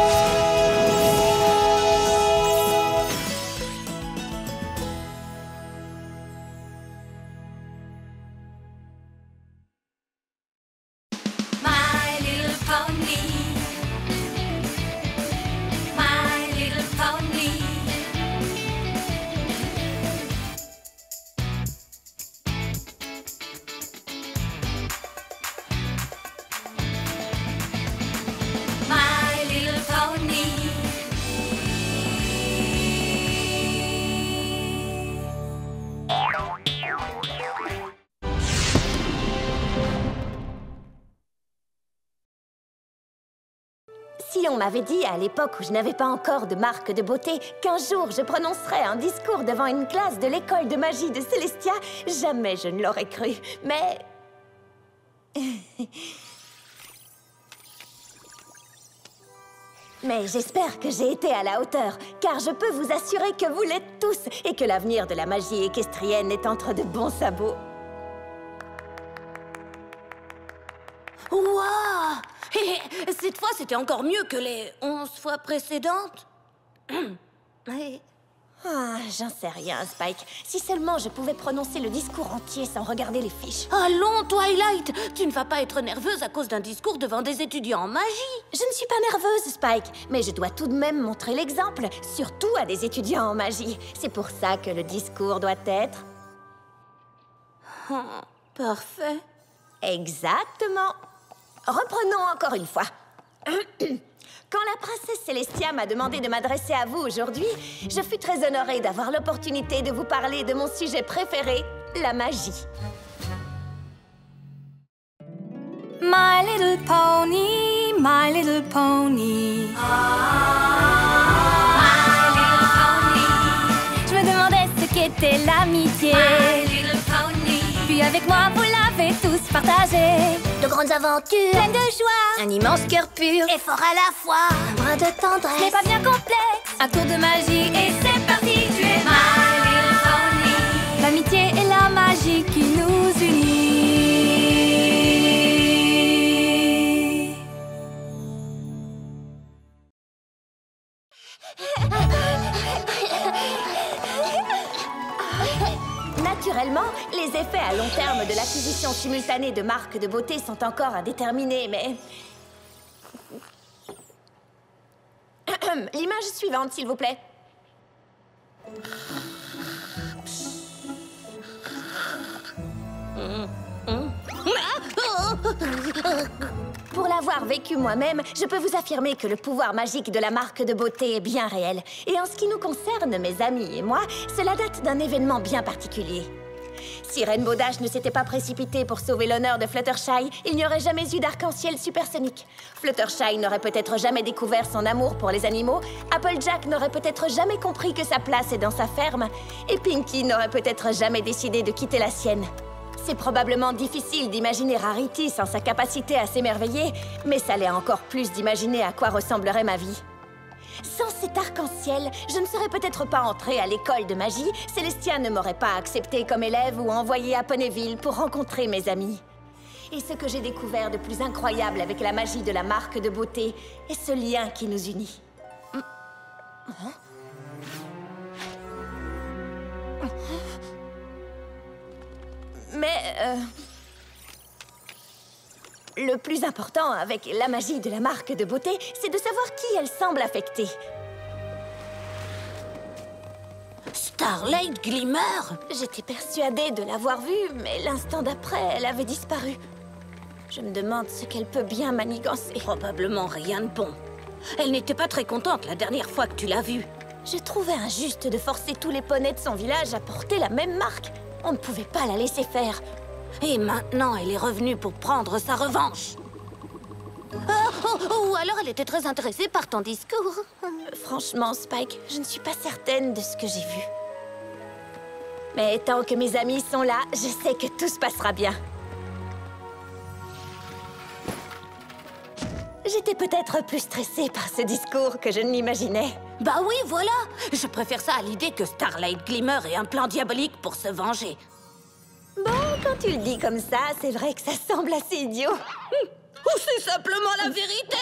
My little pony, my little pony. My little pony. Si on m'avait dit à l'époque où je n'avais pas encore de marque de beauté qu'un jour je prononcerais un discours devant une classe de l'école de magie de Célestia, jamais je ne l'aurais cru. Mais... Mais j'espère que j'ai été à la hauteur, car je peux vous assurer que vous l'êtes tous et que l'avenir de la magie équestrienne est entre de bons sabots. Waouh! Cette fois, c'était encore mieux que les 11 fois précédentes. Ah, j'en sais rien, Spike. Si seulement je pouvais prononcer le discours entier sans regarder les fiches. Allons, Twilight! Tu ne vas pas être nerveuse à cause d'un discours devant des étudiants en magie. Je ne suis pas nerveuse, Spike, mais je dois tout de même montrer l'exemple, surtout à des étudiants en magie. C'est pour ça que le discours doit être... Parfait. Exactement. Reprenons encore une fois. Quand la princesse Célestia m'a demandé de m'adresser à vous aujourd'hui, je fus très honorée d'avoir l'opportunité de vous parler de mon sujet préféré, la magie. My little pony, my little pony. My little pony. Je me demandais ce qu'était l'amitié. My little pony. Puis avec moi, vous l'avez tous partagé. De grandes aventures, Pleine de joie, un immense cœur pur et fort à la fois, un brin de tendresse. ce n'est pas bien complexe. Un tour de magie et c'est parti. Tu es my little pony. L'amitié et la magie qui nous unit. Naturellement, les effets à long terme de l'acquisition simultanée de marques de beauté sont encore à déterminer, mais... L'image suivante, s'il vous plaît. Pour l'avoir vécu moi-même, je peux vous affirmer que le pouvoir magique de la marque de beauté est bien réel. Et en ce qui nous concerne, mes amis et moi, cela date d'un événement bien particulier. Si Rainbow Dash ne s'était pas précipité pour sauver l'honneur de Fluttershy, il n'y aurait jamais eu d'arc-en-ciel supersonique. Fluttershy n'aurait peut-être jamais découvert son amour pour les animaux, Applejack n'aurait peut-être jamais compris que sa place est dans sa ferme, et Pinkie n'aurait peut-être jamais décidé de quitter la sienne. C'est probablement difficile d'imaginer Rarity sans sa capacité à s'émerveiller, mais ça l'est encore plus d'imaginer à quoi ressemblerait ma vie. Sans cet arc-en-ciel, je ne serais peut-être pas entrée à l'école de magie. Célestia ne m'aurait pas acceptée comme élève ou envoyée à Ponyville pour rencontrer mes amis. Et ce que j'ai découvert de plus incroyable avec la magie de la marque de beauté est ce lien qui nous unit. Mais, le plus important avec la magie de la marque de beauté, c'est de savoir qui elle semble affecter. Starlight Glimmer? J'étais persuadée de l'avoir vue, mais l'instant d'après, elle avait disparu. Je me demande ce qu'elle peut bien manigancer. Probablement rien de bon. Elle n'était pas très contente la dernière fois que tu l'as vue. Je trouvais injuste de forcer tous les poneys de son village à porter la même marque. On ne pouvait pas la laisser faire. Et maintenant, elle est revenue pour prendre sa revanche. Ou alors elle était très intéressée par ton discours. Franchement, Spike, je ne suis pas certaine de ce que j'ai vu. Mais tant que mes amis sont là, je sais que tout se passera bien. J'étais peut-être plus stressée par ce discours que je ne l'imaginais. Bah oui, voilà. Je préfère ça à l'idée que Starlight Glimmer ait un plan diabolique pour se venger. Bon, quand tu le dis comme ça, c'est vrai que ça semble assez idiot. Ou c'est simplement la vérité.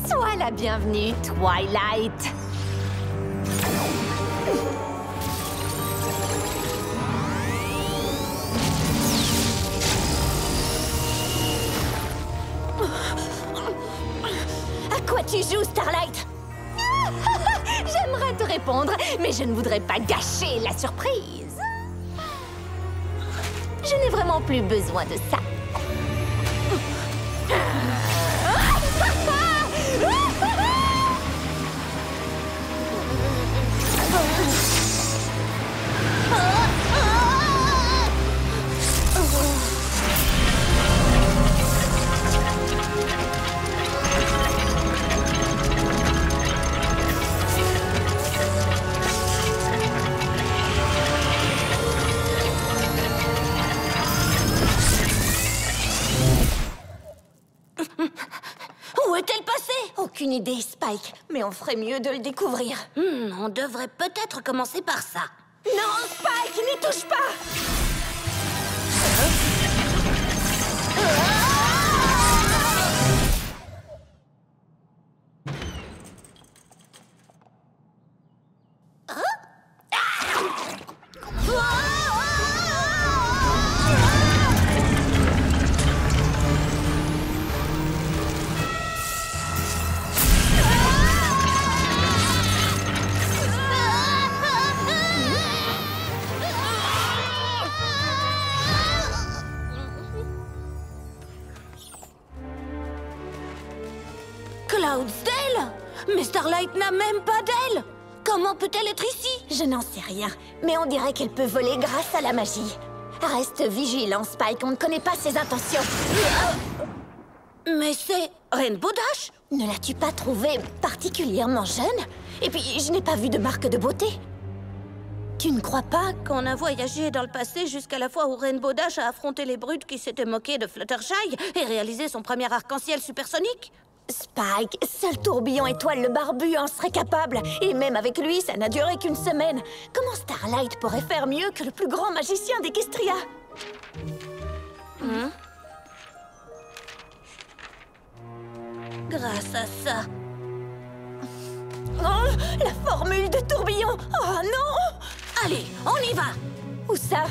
Sois la bienvenue, Twilight. À quoi tu joues, Starlight? J'aimerais te répondre, mais je ne voudrais pas gâcher la surprise. Je n'ai vraiment plus besoin de ça. Où est-elle passée? Aucune idée, Spike, mais on ferait mieux de le découvrir. On devrait peut-être commencer par ça. Non, Spike, n'y touche pas! Cloudsdale? Mais Starlight n'a même pas d'aile! Comment peut-elle être ici? Je n'en sais rien, mais on dirait qu'elle peut voler grâce à la magie. Reste vigilant, Spike, on ne connaît pas ses intentions. Mais c'est Rainbow Dash? Ne l'as-tu pas trouvée particulièrement jeune? Et puis, je n'ai pas vu de marque de beauté. Tu ne crois pas qu'on a voyagé dans le passé jusqu'à la fois où Rainbow Dash a affronté les brutes qui s'étaient moquées de Fluttershy et réalisé son premier arc-en-ciel supersonique? Spike, seul Tourbillon Étoile le Barbu en serait capable. Et même avec lui, ça n'a duré qu'une semaine. Comment Starlight pourrait faire mieux que le plus grand magicien d'Equestria? Grâce à ça. Oh, la formule de Tourbillon! Oh non! Allez, on y va! Où ça?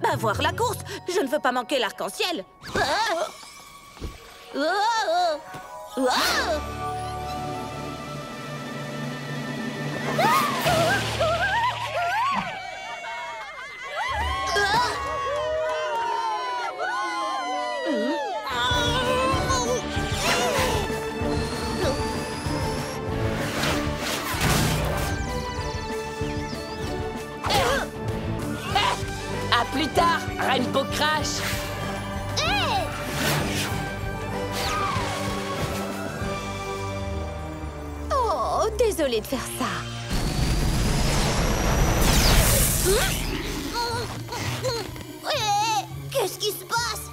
Bah, voir la course. Je ne veux pas manquer l'arc-en-ciel. À plus tard, Rainbow Crash. Oh, désolée de faire ça. Qu'est-ce qui se passe?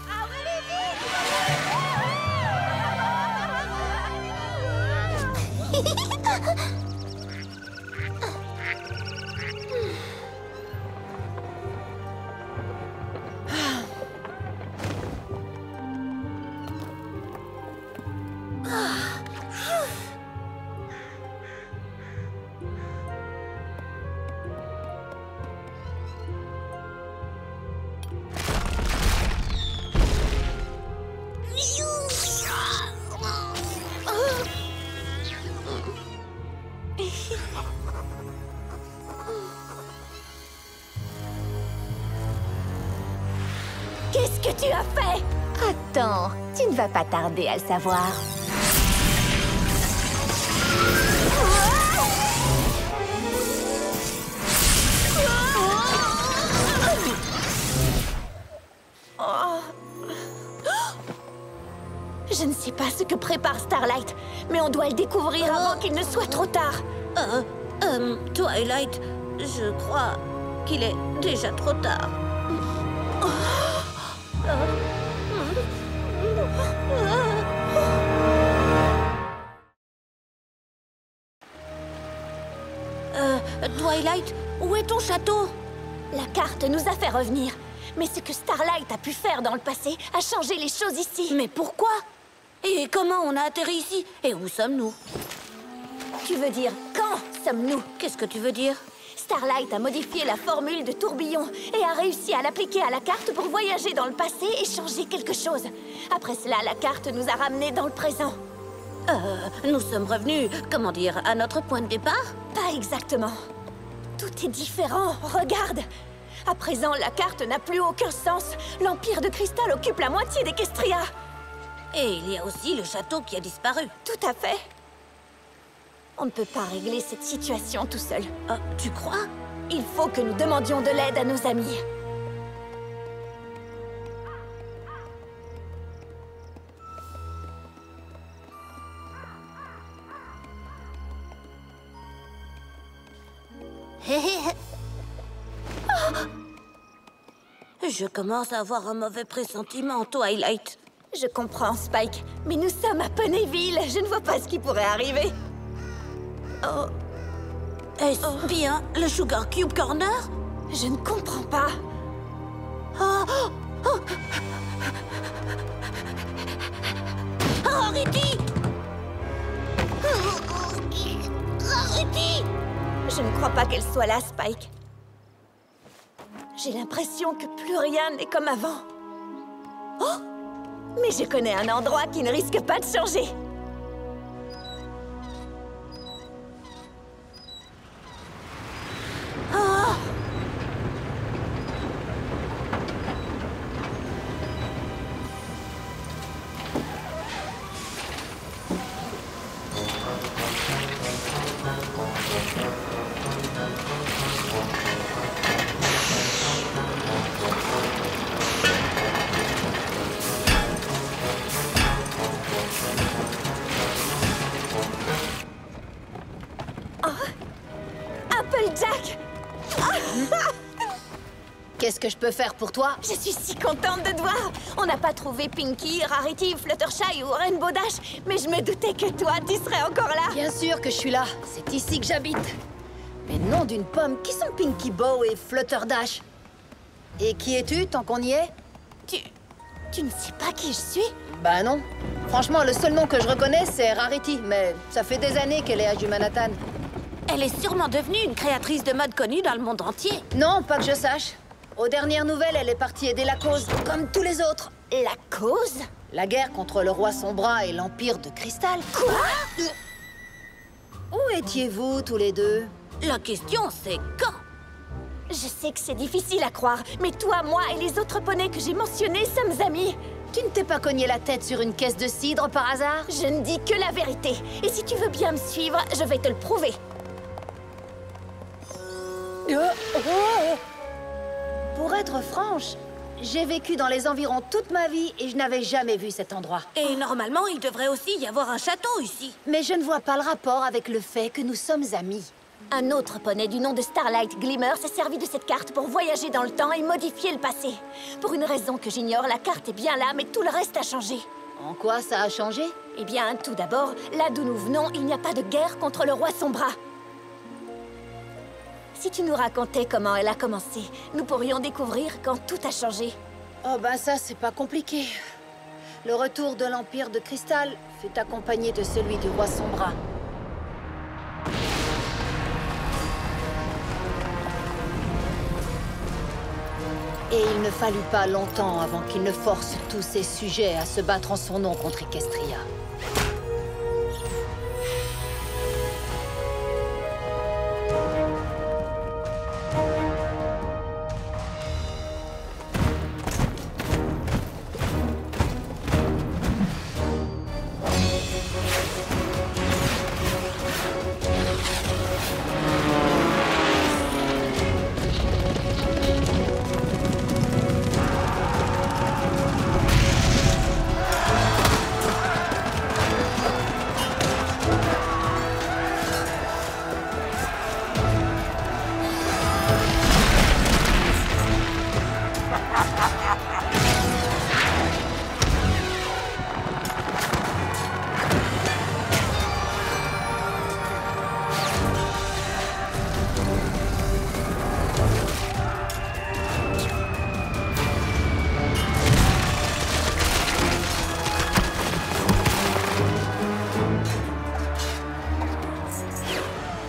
Qu'est-ce que tu as fait? Attends, tu ne vas pas tarder à le savoir. Je ne sais pas ce que prépare Starlight, mais on doit le découvrir avant qu'il ne soit trop tard. Twilight, je crois qu'il est déjà trop tard. Twilight, où est ton château? La carte nous a fait revenir. Mais ce que Starlight a pu faire dans le passé a changé les choses ici. Mais pourquoi? Et comment on a atterri ici? Et où sommes-nous? Tu veux dire, quand sommes-nous? Qu'est-ce que tu veux dire? Starlight a modifié la formule de tourbillon et a réussi à l'appliquer à la carte pour voyager dans le passé et changer quelque chose. Après cela, la carte nous a ramenés dans le présent. Nous sommes revenus, comment dire, à notre point de départ? Pas exactement. Tout est différent, regarde. À présent, la carte n'a plus aucun sens. L'Empire de Cristal occupe la moitié d'Equestria. Et il y a aussi le château qui a disparu. Tout à fait. On ne peut pas régler cette situation tout seul. Tu crois? Il faut que nous demandions de l'aide à nos amis. Je commence à avoir un mauvais pressentiment, Twilight. Je comprends, Spike, mais nous sommes à Ponyville. Je ne vois pas ce qui pourrait arriver. Est-ce bien le Sugar Cube Corner? Je ne comprends pas. Rarity! Rarity! Je ne crois pas qu'elle soit là, Spike. J'ai l'impression que plus rien n'est comme avant. Oh! Mais je connais un endroit qui ne risque pas de changer. Applejack! Qu'est-ce que je peux faire pour toi? Je suis si contente de te voir! On n'a pas trouvé Pinkie, Rarity, Fluttershy ou Rainbow Dash, mais je me doutais que toi, tu serais encore là! Bien sûr que je suis là, c'est ici que j'habite. Mais nom d'une pomme, qui sont Pinkie Bow et Flutterdash? Et qui es-tu, tant qu'on y est? Tu ne sais pas qui je suis? Bah non. Franchement, le seul nom que je reconnais, c'est Rarity, mais ça fait des années qu'elle est à Jumanatan. Elle est sûrement devenue une créatrice de mode connue dans le monde entier. Non, pas que je sache. Aux dernières nouvelles, elle est partie aider la cause, comme tous les autres. La cause? La guerre contre le roi Sombra et l'Empire de Cristal. Quoi? Où étiez-vous, tous les deux? La question, c'est quand? Je sais que c'est difficile à croire, mais toi, moi et les autres poneys que j'ai mentionnés sommes amis. Tu ne t'es pas cogné la tête sur une caisse de cidre par hasard? Je ne dis que la vérité. Et si tu veux bien me suivre, je vais te le prouver. Pour être franche, j'ai vécu dans les environs toute ma vie et je n'avais jamais vu cet endroit. Et normalement, il devrait aussi y avoir un château ici. Mais je ne vois pas le rapport avec le fait que nous sommes amis. Un autre poney du nom de Starlight Glimmer s'est servi de cette carte pour voyager dans le temps et modifier le passé. Pour une raison que j'ignore, la carte est bien là, mais tout le reste a changé. En quoi ça a changé? Eh bien, tout d'abord, là d'où nous venons, il n'y a pas de guerre contre le roi Sombra. Si tu nous racontais comment elle a commencé, nous pourrions découvrir quand tout a changé. Oh ben ça, c'est pas compliqué. Le retour de l'Empire de Cristal fut accompagné de celui du roi Sombra. Et il ne fallut pas longtemps avant qu'il ne force tous ses sujets à se battre en son nom contre Equestria.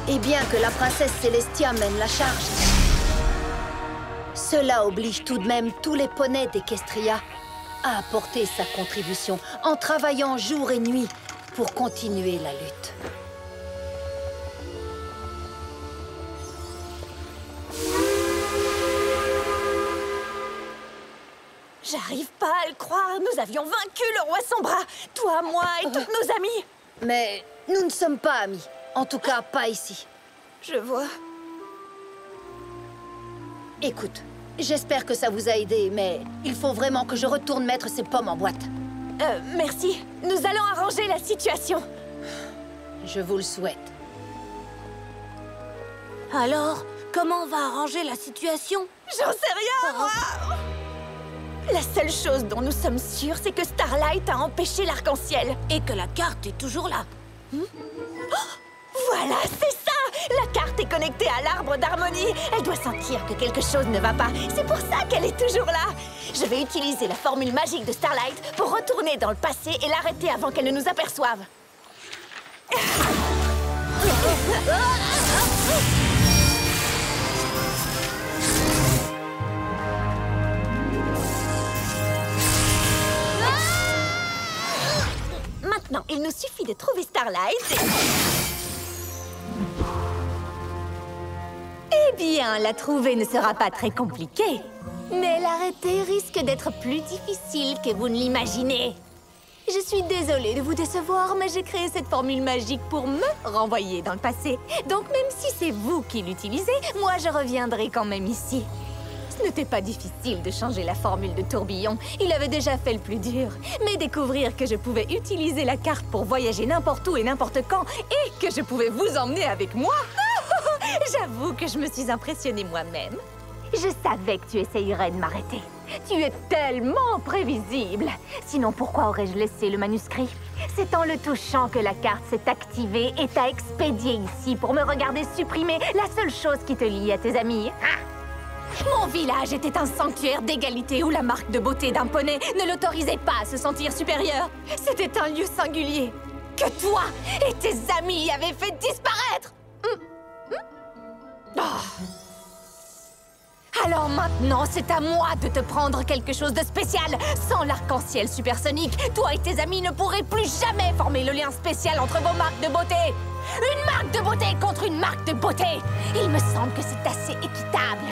Et bien que la princesse Célestia mène la charge, cela oblige tout de même tous les poneys d'Equestria à apporter sa contribution en travaillant jour et nuit pour continuer la lutte. J'arrive pas à le croire. Nous avions vaincu le roi sans bras. Toi, moi et toutes nos amies. Mais nous ne sommes pas amis. En tout cas, pas ici. Je vois. Écoute, j'espère que ça vous a aidé, mais il faut vraiment que je retourne mettre ces pommes en boîte. Merci. Nous allons arranger la situation. Je vous le souhaite. Alors, comment on va arranger la situation? J'en sais rien, moi. La seule chose dont nous sommes sûrs, c'est que Starlight a empêché l'arc-en-ciel. Et que la carte est toujours là. Voilà, c'est ça! La carte est connectée à l'arbre d'harmonie. Elle doit sentir que quelque chose ne va pas. C'est pour ça qu'elle est toujours là. Je vais utiliser la formule magique de Starlight pour retourner dans le passé et l'arrêter avant qu'elle ne nous aperçoive. Maintenant, il nous suffit de trouver Starlight et... Eh bien, la trouver ne sera pas très compliquée. Mais l'arrêter risque d'être plus difficile que vous ne l'imaginez. Je suis désolée de vous décevoir, mais j'ai créé cette formule magique pour me renvoyer dans le passé. Donc même si c'est vous qui l'utilisez, moi je reviendrai quand même ici. Ce n'était pas difficile de changer la formule de tourbillon. Il avait déjà fait le plus dur. Mais découvrir que je pouvais utiliser la carte pour voyager n'importe où et n'importe quand, et que je pouvais vous emmener avec moi, j'avoue que je me suis impressionnée moi-même. Je savais que tu essayerais de m'arrêter. Tu es tellement prévisible. Sinon, pourquoi aurais-je laissé le manuscrit? C'est en le touchant que la carte s'est activée et t'a expédié ici pour me regarder supprimer la seule chose qui te lie à tes amis. Mon village était un sanctuaire d'égalité où la marque de beauté d'un poney ne l'autorisait pas à se sentir supérieur. C'était un lieu singulier que toi et tes amis avaient fait disparaître. Alors maintenant, c'est à moi de te prendre quelque chose de spécial. Sans l'arc-en-ciel supersonique, toi et tes amis ne pourrez plus jamais former le lien spécial entre vos marques de beauté. Une marque de beauté contre une marque de beauté. Il me semble que c'est assez équitable.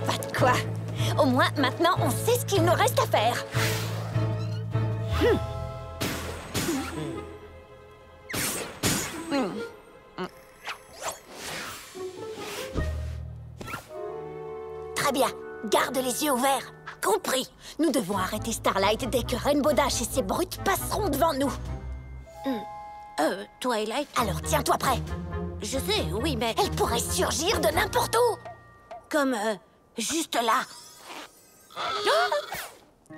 Pas de quoi. Au moins, maintenant, on sait ce qu'il nous reste à faire. Très bien. Garde les yeux ouverts. Compris. Nous devons arrêter Starlight dès que Rainbow Dash et ses brutes passeront devant nous. Twilight? Alors, tiens-toi prêt. Je sais, oui, mais... Elle pourrait surgir de n'importe où. Comme... juste là.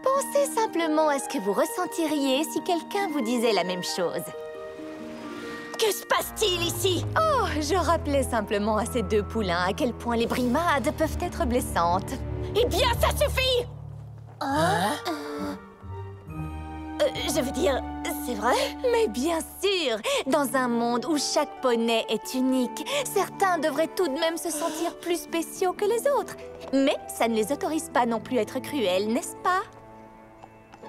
Pensez simplement à ce que vous ressentiriez si quelqu'un vous disait la même chose. Que se passe-t-il ici? Oh, je rappelais simplement à ces deux poulains à quel point les brimades peuvent être blessantes. Eh bien, ça suffit! Je veux dire, c'est vrai? Mais bien sûr! Dans un monde où chaque poney est unique, certains devraient tout de même se sentir plus spéciaux que les autres. Mais ça ne les autorise pas non plus à être cruels, n'est-ce pas?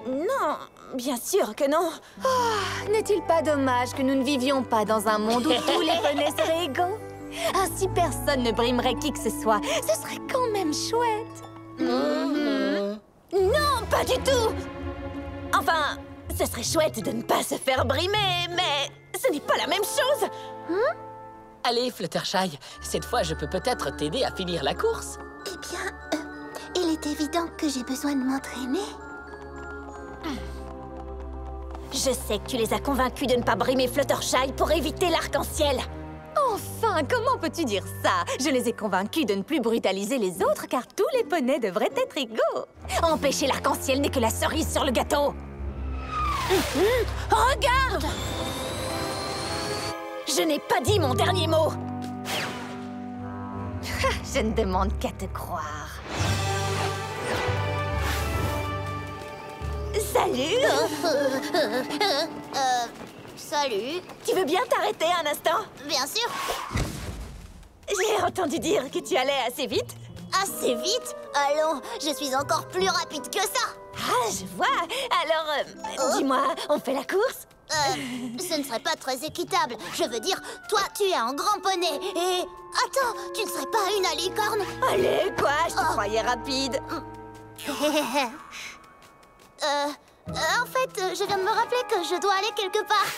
Non, bien sûr que non. Oh, n'est-il pas dommage que nous ne vivions pas dans un monde où tous les poneys seraient égaux? Ainsi, personne ne brimerait qui que ce soit. Ce serait quand même chouette. Non, pas du tout! Enfin, ce serait chouette de ne pas se faire brimer, mais ce n'est pas la même chose. Allez, Fluttershy, cette fois je peux peut-être t'aider à finir la course. Eh bien, il est évident que j'ai besoin de m'entraîner. Je sais que tu les as convaincus de ne pas brimer Fluttershy pour éviter l'arc-en-ciel. Enfin, comment peux-tu dire ça? Je les ai convaincus de ne plus brutaliser les autres car tous les poneys devraient être égaux. Empêcher l'arc-en-ciel n'est que la cerise sur le gâteau. Regarde! Je n'ai pas dit mon dernier mot. Je ne demande qu'à te croire. Salut! Salut. Tu veux bien t'arrêter un instant? Bien sûr. J'ai entendu dire que tu allais assez vite. Assez vite? Allons, je suis encore plus rapide que ça. Ah, je vois. Alors, dis-moi, on fait la course? Ce ne serait pas très équitable. Je veux dire, toi, tu es un grand poney et... Attends, tu ne serais pas une alicorne? Allez, quoi? Je te croyais rapide. En fait, je viens de me rappeler que je dois aller quelque part.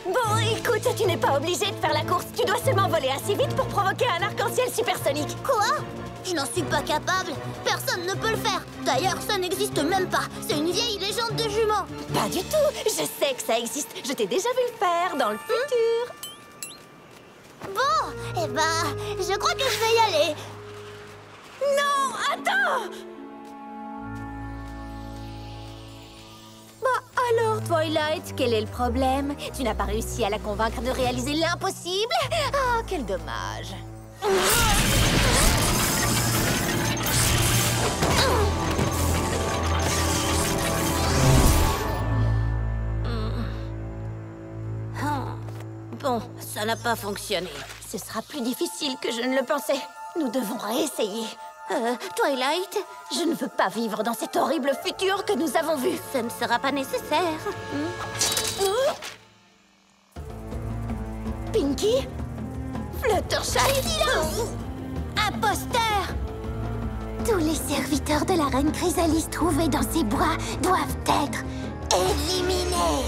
Bon, écoute, tu n'es pas obligé de faire la course. Tu dois seulement voler assez vite pour provoquer un arc-en-ciel supersonique. Quoi? Je n'en suis pas capable. Personne ne peut le faire. D'ailleurs, ça n'existe même pas. C'est une vieille légende de jument. Pas du tout. Je sais que ça existe. Je t'ai déjà vu le faire dans le futur. Bon, eh ben, je crois que je vais y aller. Non, attends! Bah alors, Twilight, quel est le problème? Tu n'as pas réussi à la convaincre de réaliser l'impossible? Ah, quel dommage. Bon, ça n'a pas fonctionné. Ce sera plus difficile que je ne le pensais. Nous devons réessayer. Twilight, je ne veux pas vivre dans cet horrible futur que nous avons vu. Ce ne sera pas nécessaire. Pinkie? Fluttershy? Imposteur! Tous les serviteurs de la reine Chrysalis trouvés dans ces bois doivent être éliminés.